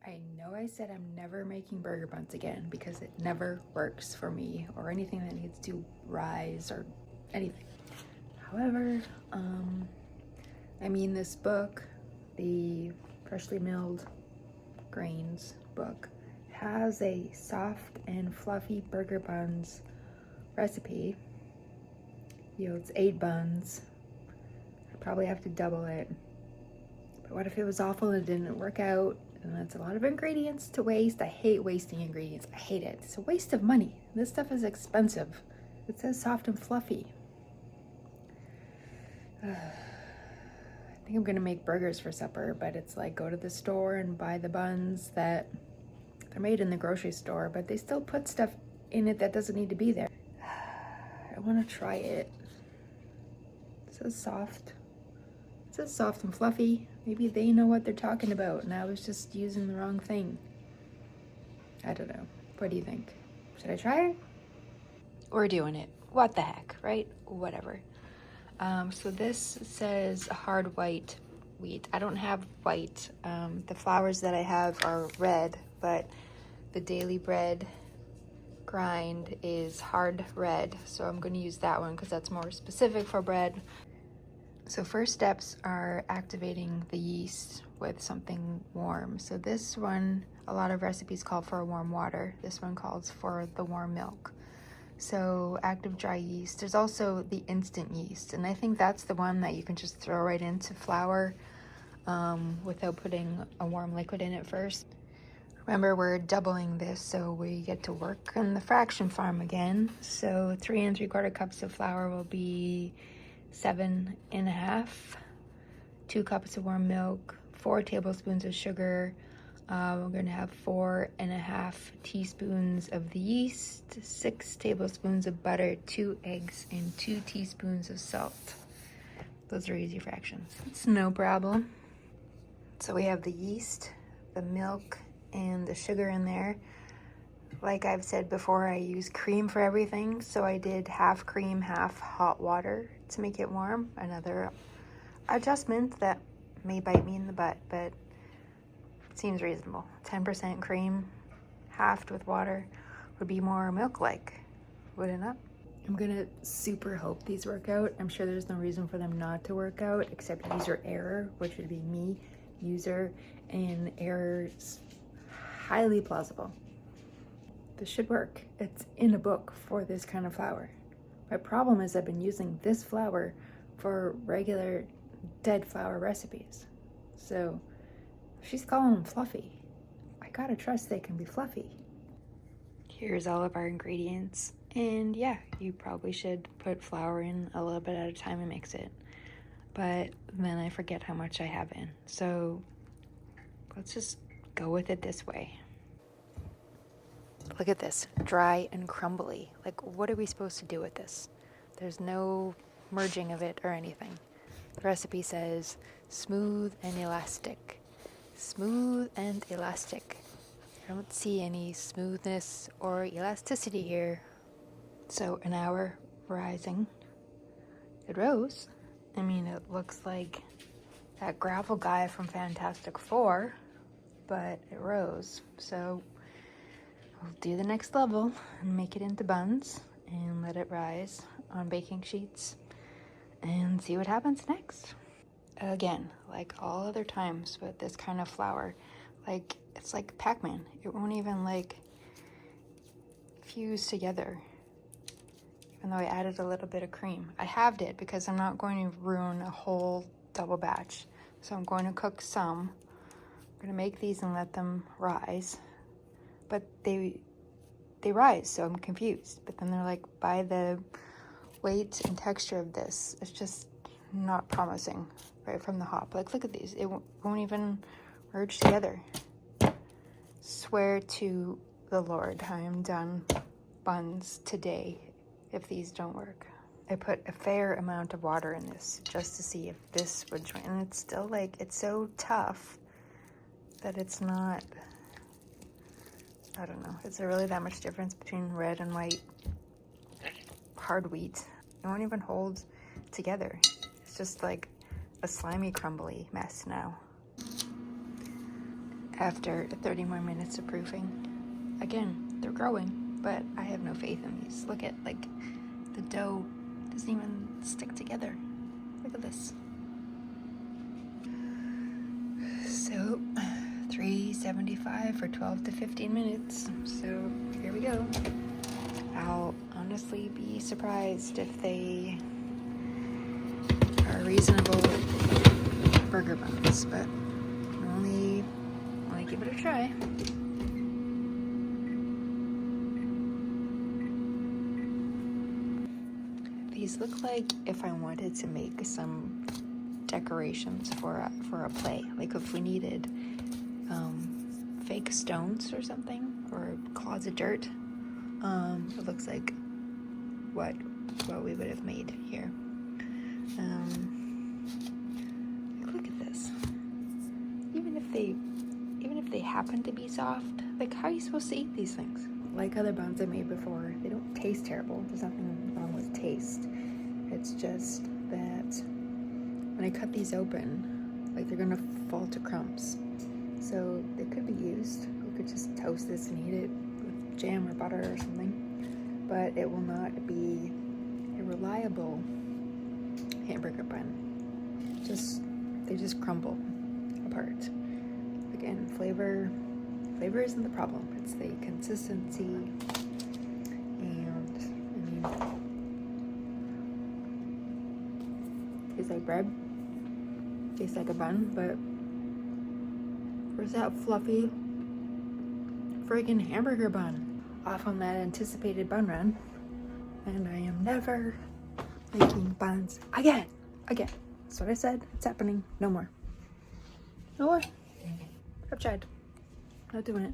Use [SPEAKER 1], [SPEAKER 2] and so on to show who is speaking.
[SPEAKER 1] I know I said I'm never making burger buns again because it never works for me or anything that needs to rise or anything. However, this book, the Freshly Milled Grains book, has a soft and fluffy burger buns recipe. Yields 8 buns. I probably have to double it. But what if it was awful and it didn't work out? And that's a lot of ingredients to waste. I hate wasting ingredients. I hate it. It's a waste of money. This stuff is expensive. It says soft and fluffy. I think I'm gonna make burgers for supper, but it's like go to the store and buy the buns that they're made in the grocery store, but they still put stuff in it that doesn't need to be there. I wanna try it. It says soft. It says soft and fluffy. Maybe they know what they're talking about and I was just using the wrong thing. I don't know. What do you think? Should I try it? We're doing it. What the heck, right? Whatever. So this says hard white wheat. I don't have white. The flours that I have are red, but the Daily Bread grind is hard red. So I'm going to use that one because that's more specific for bread. So first steps are activating the yeast with something warm. So this one, a lot of recipes call for warm water. This one calls for the warm milk. So active dry yeast. There's also the instant yeast, and I think that's the one that you can just throw right into flour without putting a warm liquid in it first. Remember, we're doubling this, so we get to work on the fraction farm again. So 3 3/4 cups of flour will be 7 1/2, 2 cups of warm milk, 4 tablespoons of sugar. We're going to have 4 1/2 teaspoons of the yeast, 6 tablespoons of butter, 2 eggs, and 2 teaspoons of salt. Those are easy fractions. It's no problem. So we have the yeast, the milk, and the sugar in there. Like I've said before, I use cream for everything, so I did half cream, half hot water to make it warm. Another adjustment that may bite me in the butt, but seems reasonable. 10% cream, halved with water, would be more milk-like, would it not? I'm gonna super hope these work out. I'm sure there's no reason for them not to work out, except user error, which would be me, user, and errors highly plausible. This should work. It's in a book for this kind of flour. My problem is I've been using this flour for regular dead flour recipes. So she's calling them fluffy. I gotta trust they can be fluffy. Here's all of our ingredients. And yeah, you probably should put flour in a little bit at a time and mix it. But then I forget how much I have in. So let's just go with it this way. Look at this, dry and crumbly. Like, what are we supposed to do with this? There's no merging of it or anything. The recipe says smooth and elastic. Smooth and elastic. I don't see any smoothness or elasticity here. So an hour rising. It rose. It looks like that gravel guy from Fantastic Four, but it rose. So we'll do the next level and make it into buns and let it rise on baking sheets and see what happens next. Again, like all other times with this kind of flour, it's like Pac-Man. It won't even fuse together, even though I added a little bit of cream. I halved it because I'm not going to ruin a whole double batch. So I'm going to cook some. I'm going to make these and let them rise. But they rise, so I'm confused. But then they're like, by the weight and texture of this, it's just not promising right from the hop. Like, look at these. It won't even merge together. Swear to the Lord, I am done buns today if these don't work. I put a fair amount of water in this just to see if this would join. And it's still it's so tough that it's not, I don't know. Is there really that much difference between red and white hard wheat? It won't even hold together. It's just like a slimy, crumbly mess now. after 30 more minutes of proofing. Again, they're growing, but I have no faith in these. Look at, like, the dough doesn't even stick together. Look at this. So, 375 for 12 to 15 minutes. So, here we go. I'll honestly be surprised if they are reasonable burger buns, but only give it a try. These look like if I wanted to make some decorations for a play, like if we needed fake stones or something, or clods of dirt. It looks like what we would have made here. Look at this. Even if they happen to be soft, like, how are you supposed to eat these things? Like other buns I made before, they don't taste terrible. There's nothing wrong with taste. It's just that when I cut these open, like, they're gonna fall to crumbs. So they could be used. You could just toast this and eat it with jam or butter or something. But it will not be a reliable hamburger bun. They just crumble apart. Again, flavor isn't the problem. It's the consistency, and tastes like bread, tastes like a bun, but where's that fluffy friggin' hamburger bun? Off on that anticipated bun run, and I am never making buns again. That's what I said. It's happening. No more. I've tried. Not doing it.